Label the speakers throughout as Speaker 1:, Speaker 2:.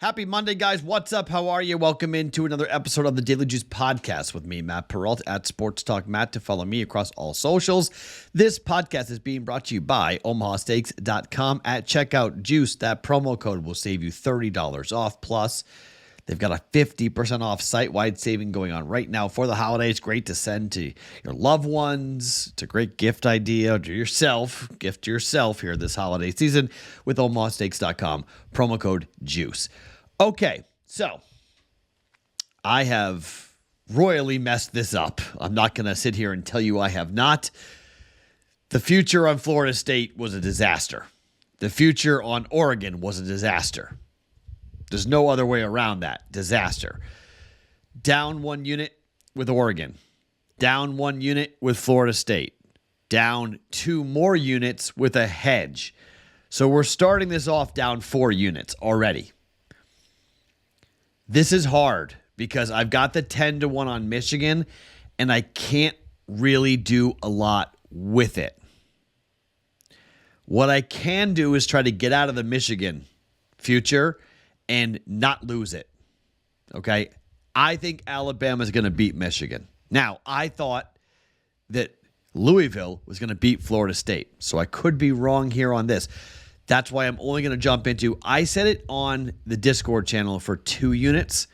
Speaker 1: Happy Monday, guys. What's up? How are you? Welcome into another episode of the Daily Juice Podcast with me, Matt Perrault, at Sports Talk Matt, to follow me across all socials. This podcast is being brought to you by omahasteaks.com. At checkout, Juice, that promo code will save you $30 off. Plus, they've got a 50% off site-wide saving going on right now for the holidays. Great to send to your loved ones. It's a great gift idea to yourself. Gift to yourself here this holiday season with omahasteaks.com. Promo code JUICE. Okay, so I have royally messed this up. I'm not going to sit here and tell you I have not. The future on Florida State was a disaster. The future on Oregon was a disaster. There's no other way around that. Disaster. Down 1 unit with Oregon. Down 1 unit with Florida State. Down 2 more units with a hedge. So we're starting this off down 4 units already. This is hard because I've got the 10-1 on Michigan, and I can't really do a lot with it. What I can do is try to get out of the Michigan future and not lose it. Okay? I think Alabama's going to beat Michigan. Now, I thought that Louisville was going to beat Florida State, so I could be wrong here on this. That's why I'm only going to jump into, I said it on the Discord channel for 2 units,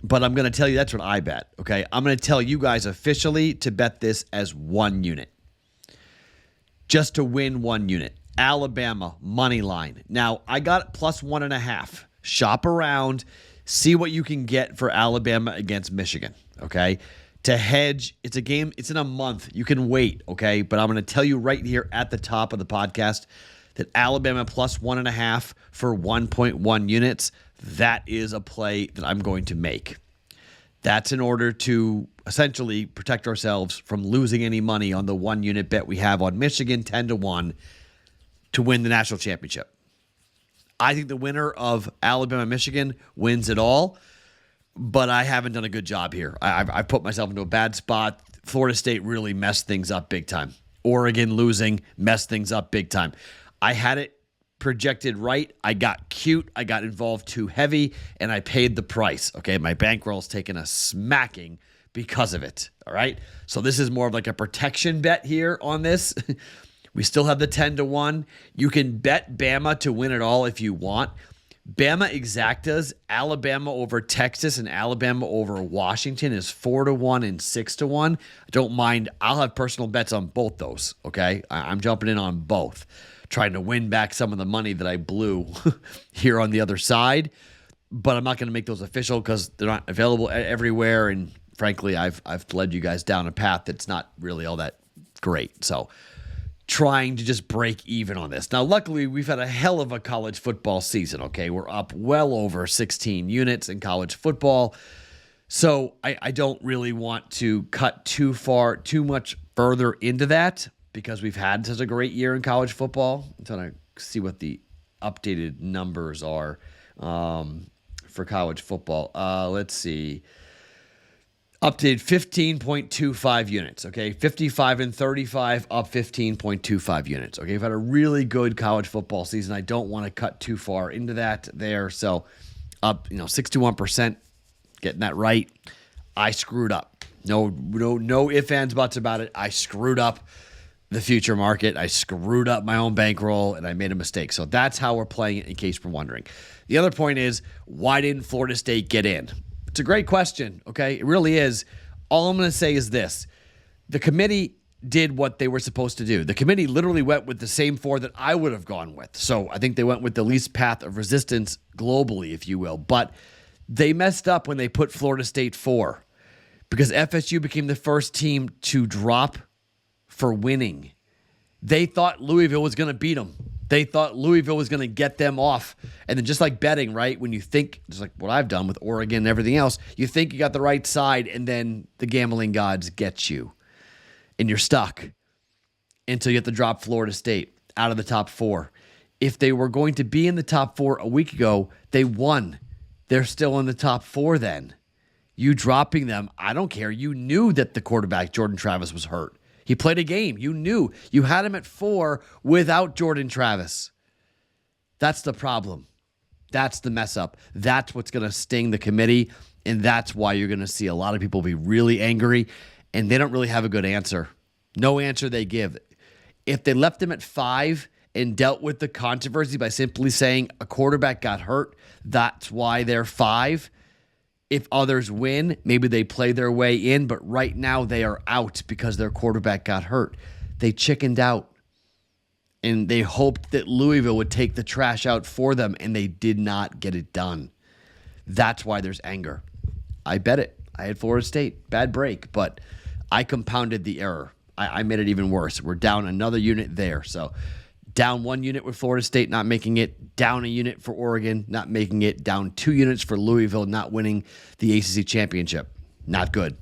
Speaker 1: but I'm going to tell you that's what I bet, okay? I'm going to tell you guys officially to bet this as 1 unit. Just to win 1 unit. Alabama, money line. Now, I got plus 1.5. Shop around, see what you can get for Alabama against Michigan, okay? To hedge, it's a game, it's in a month. You can wait, okay? But I'm going to tell you right here at the top of the podcast that Alabama plus 1.5 for 1.1 units, that is a play that I'm going to make. That's in order to essentially protect ourselves from losing any money on the 1 unit bet we have on Michigan, 10-1, to win the national championship. I think the winner of Alabama-Michigan wins it all, but I haven't done a good job here. I've put myself into a bad spot. Florida State really messed things up big time. Oregon losing messed things up big time. I had it projected right. I got cute. I got involved too heavy, and I paid the price. Okay, my bankroll's taken a smacking because of it. All right, so this is more of like a protection bet here on this. We still have the 10-1. You can bet Bama to win it all if you want. Bama exactas, Alabama over Texas and Alabama over Washington is 4-1 and 6-1. I don't mind. I'll have personal bets on both those. Okay, I'm jumping in on both, trying to win back some of the money that I blew here on the other side. But I'm not going to make those official because they're not available everywhere. And frankly, I've led you guys down a path that's not really all that great. So trying to just break even on this. Now, luckily, we've had a hell of a college football season, okay? We're up well over 16 units in college football. So I don't really want to cut too much further into that, because we've had such a great year in college football. I'm trying to see what the updated numbers are for college football. Let's see. Updated 15.25 units, okay? 55 and 35, up 15.25 units, okay? We've had a really good college football season. I don't want to cut too far into that there. So up, 61%, getting that right. I screwed up. No ifs, ands, buts about it. I screwed up the future market. I screwed up my own bankroll, and I made a mistake. So that's how we're playing it, in case you're wondering. The other point is, why didn't Florida State get in? It's a great question, okay? It really is. All I'm going to say is this. The committee did what they were supposed to do. The committee literally went with the same 4 that I would have gone with. So I think they went with the least path of resistance globally, if you will. But they messed up when they put Florida State 4, because FSU became the first team to drop for winning. They thought Louisville was going to beat them. They thought Louisville was going to get them off. And then just like betting, right? When you think, just like what I've done with Oregon and everything else, you think you got the right side, and then the gambling gods get you. And you're stuck until you have to drop Florida State out of the top 4. If they were going to be in the top 4 a week ago, they won. They're still in the top 4 then. You dropping them, I don't care. You knew that the quarterback, Jordan Travis, was hurt. He played a game. You knew. You had him at 4 without Jordan Travis. That's the problem. That's the mess up. That's what's going to sting the committee, and that's why you're going to see a lot of people be really angry, and they don't really have a good answer. No answer they give. If they left them at 5 and dealt with the controversy by simply saying a quarterback got hurt, that's why they're 5. If others win, maybe they play their way in, but right now they are out because their quarterback got hurt. They chickened out. And they hoped that Louisville would take the trash out for them, and they did not get it done. That's why there's anger. I bet it. I had Florida State. Bad break, but I compounded the error. I made it even worse. We're down another unit there. So down 1 unit with Florida State not making it, down a unit for Oregon not making it, down 2 units for Louisville not winning the ACC championship. Not good.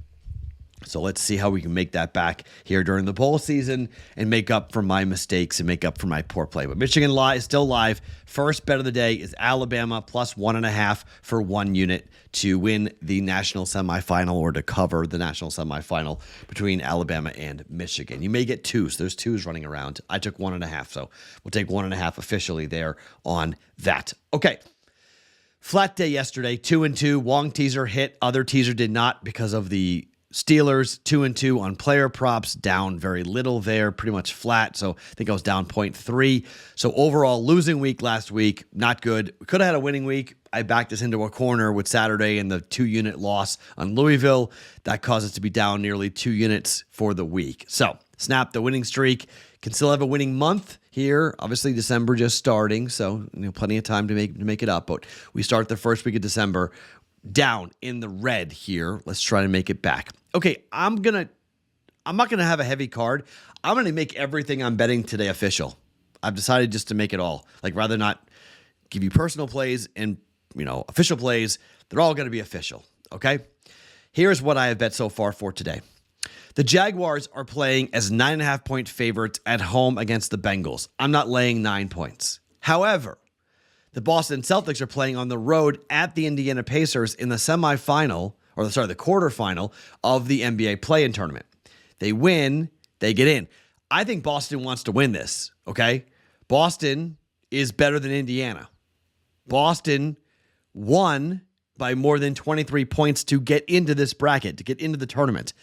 Speaker 1: So let's see how we can make that back here during the bowl season and make up for my mistakes and make up for my poor play. But Michigan is still live. First bet of the day is Alabama plus 1.5 for 1 unit to win the national semifinal or to cover the national semifinal between Alabama and Michigan. You may get 2s. There's 2s running around. I took 1.5, so we'll take 1.5 officially there on that. Okay. Flat day yesterday, 2-2. Wong teaser hit. Other teaser did not because of the Steelers 2-2 on player props, down very little there, pretty much flat. So I think I was down 0.3. So overall, losing week last week, not good. We could have had a winning week. I backed us into a corner with Saturday and the 2-unit loss on Louisville. That caused us to be down nearly 2 units for the week. So snap the winning streak. Can still have a winning month here. Obviously, December just starting, so plenty of time to make it up. But we start the first week of December down in the red here. Let's try to make it back. Okay, I'm not gonna have a heavy card. I'm gonna make everything I'm betting today official. I've decided just to make it all. Rather not give you personal plays and official plays. They're all gonna be official. Okay? Here's what I have bet so far for today. The Jaguars are playing as 9.5-point favorites at home against the Bengals. I'm not laying 9 points. However, the Boston Celtics are playing on the road at the Indiana Pacers in the the quarterfinal of the NBA play-in tournament. They win, they get in. I think Boston wants to win this, okay? Boston is better than Indiana. Boston won by more than 23 points to get into this bracket, to get into the tournament.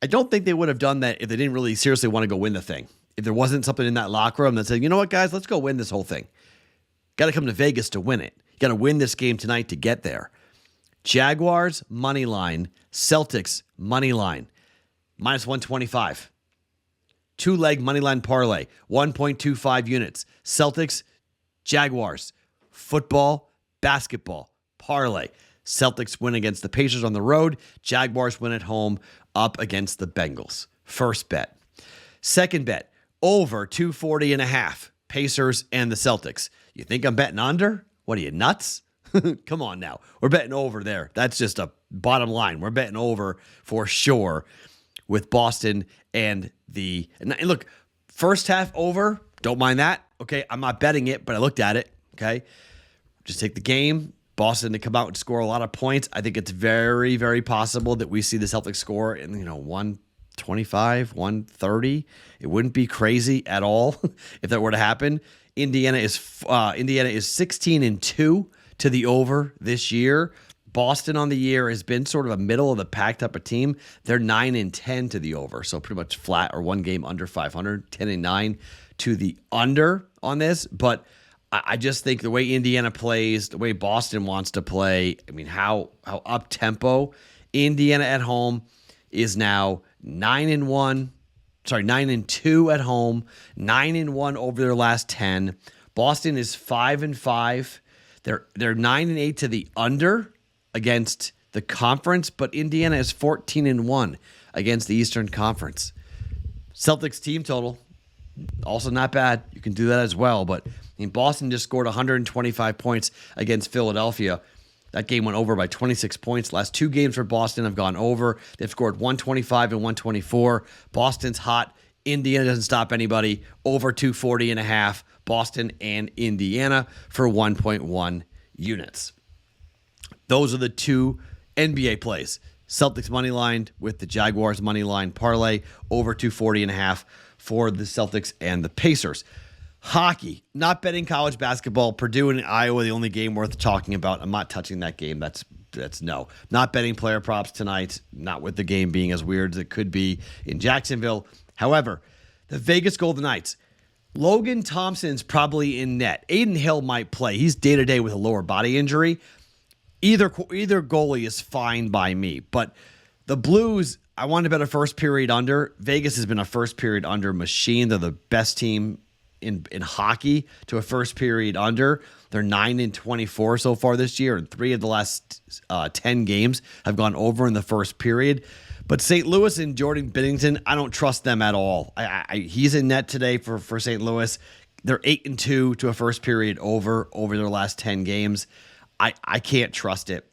Speaker 1: I don't think they would have done that if they didn't really seriously want to go win the thing. If there wasn't something in that locker room that said, you know what, guys, let's go win this whole thing. Got to come to Vegas to win it. You got to win this game tonight to get there. Jaguars, money line. Celtics, money line. Minus 125. 2-leg money line parlay. 1.25 units. Celtics, Jaguars. Football, basketball, parlay. Celtics win against the Pacers on the road. Jaguars win at home up against the Bengals. First bet. Second bet, over 240.5. Pacers and the Celtics. You think I'm betting under? What are you, nuts? Come on now. We're betting over there. That's just a bottom line. We're betting over for sure with Boston and look, first half over, don't mind that. Okay, I'm not betting it, but I looked at it. Okay, just take the game. Boston to come out and score a lot of points. I think it's very, very possible that we see the Celtics score in 125, 130. It wouldn't be crazy at all if that were to happen. Indiana is 16-2 to the over this year. Boston on the year has been sort of a middle of the pack type of team. They're 9-10 to the over, so pretty much flat or 1 game under 500. 10-9 to the under on this, but I just think the way Indiana plays, the way Boston wants to play, how up tempo. Indiana at home is now 9-2 at home, 9-1 over their last 10. Boston is 5-5. They're 9-8 to the under against the conference, but Indiana is 14-1 against the Eastern Conference. Celtics team total, also not bad. You can do that as well, but Boston just scored 125 points against Philadelphia. That game went over by 26 points. Last 2 games for Boston have gone over. They've scored 125 and 124. Boston's hot. Indiana doesn't stop anybody. Over 240.5. Boston and Indiana for 1.1 units. Those are the 2 NBA plays. Celtics money line with the Jaguars money line parlay. Over 240.5 for the Celtics and the Pacers. Hockey, not betting college basketball. Purdue and Iowa, the only game worth talking about. I'm not touching that game. That's no. Not betting player props tonight, not with the game being as weird as it could be in Jacksonville. However, the Vegas Golden Knights, Logan Thompson's probably in net. Aiden Hill might play. He's day-to-day with a lower body injury. Either goalie is fine by me. But the Blues, I wanted to bet a first period under. Vegas has been a first period under machine. They're the best team in hockey to a first period under. They're 9-24 so far this year, and 3 of the last 10 games have gone over in the first period. But St. Louis and Jordan Binnington, I don't trust them at all. He's in net today for St. Louis. They're 8-2 to a first period over their last 10 games. I can't trust it.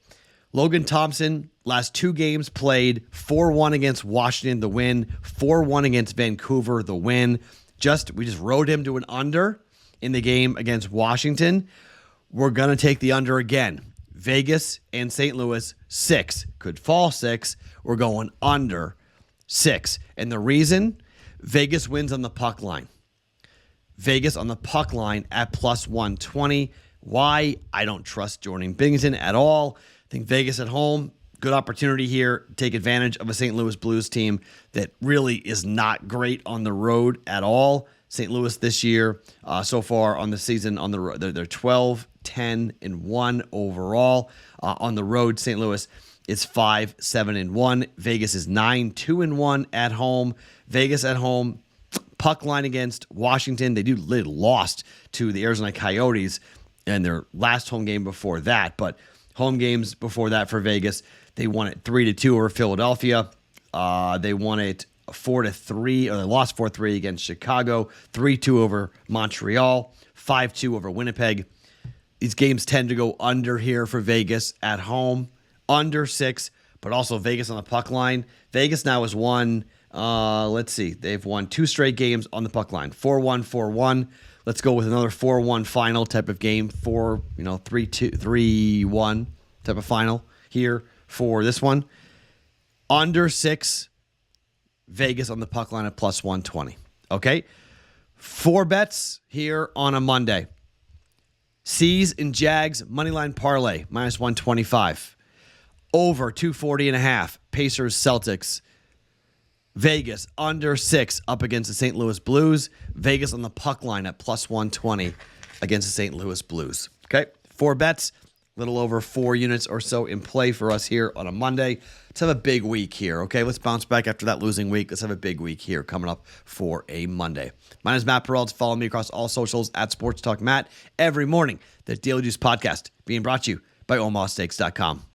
Speaker 1: Logan Thompson, last 2 games played, 4-1 against Washington, the win, 4-1 against Vancouver, the win. We just rode him to an under in the game against Washington. We're going to take the under again. Vegas and St. Louis, 6. Could fall 6. We're going under 6. And the reason, Vegas wins on the puck line. Vegas on the puck line at plus 120. Why? I don't trust Jordan Binnington at all. I think Vegas at home, good opportunity here. Take advantage of a St. Louis Blues team that really is not great on the road at all. St. Louis this year, so far on the season on the road, they're 12-10-1 overall. On the road, St. Louis is 5-7-1. Vegas is 9-2-1 at home. Vegas at home, puck line against Washington. They lost to the Arizona Coyotes in their last home game before that, but home games before that for Vegas, they won it 3-2 over Philadelphia. They won it 4-3, or they lost 4-3 against Chicago, 3-2 over Montreal, 5-2 over Winnipeg. These games tend to go under here for Vegas at home, under 6, but also Vegas on the puck line. Vegas now has won, they've won 2 straight games on the puck line, 4-1, 4-1. Let's go with another 4-1 final type of game, 3-1 type of final here for this one. Under 6, Vegas on the puck line at plus 120. Okay? 4 bets here on a Monday. C's and Jags, moneyline parlay, minus 125. Over 240.5. Pacers, Celtics. Vegas, under 6, up against the St. Louis Blues. Vegas on the puck line at plus 120 against the St. Louis Blues. Okay? 4 bets, little over 4 units or so in play for us here on a Monday. Let's have a big week here, okay? Let's bounce back after that losing week. Let's have a big week here coming up for a Monday. My name is Matt Perrault. Follow me across all socials at Sports Talk Matt every morning. The Daily Juice Podcast being brought to you by OmahaSteaks.com.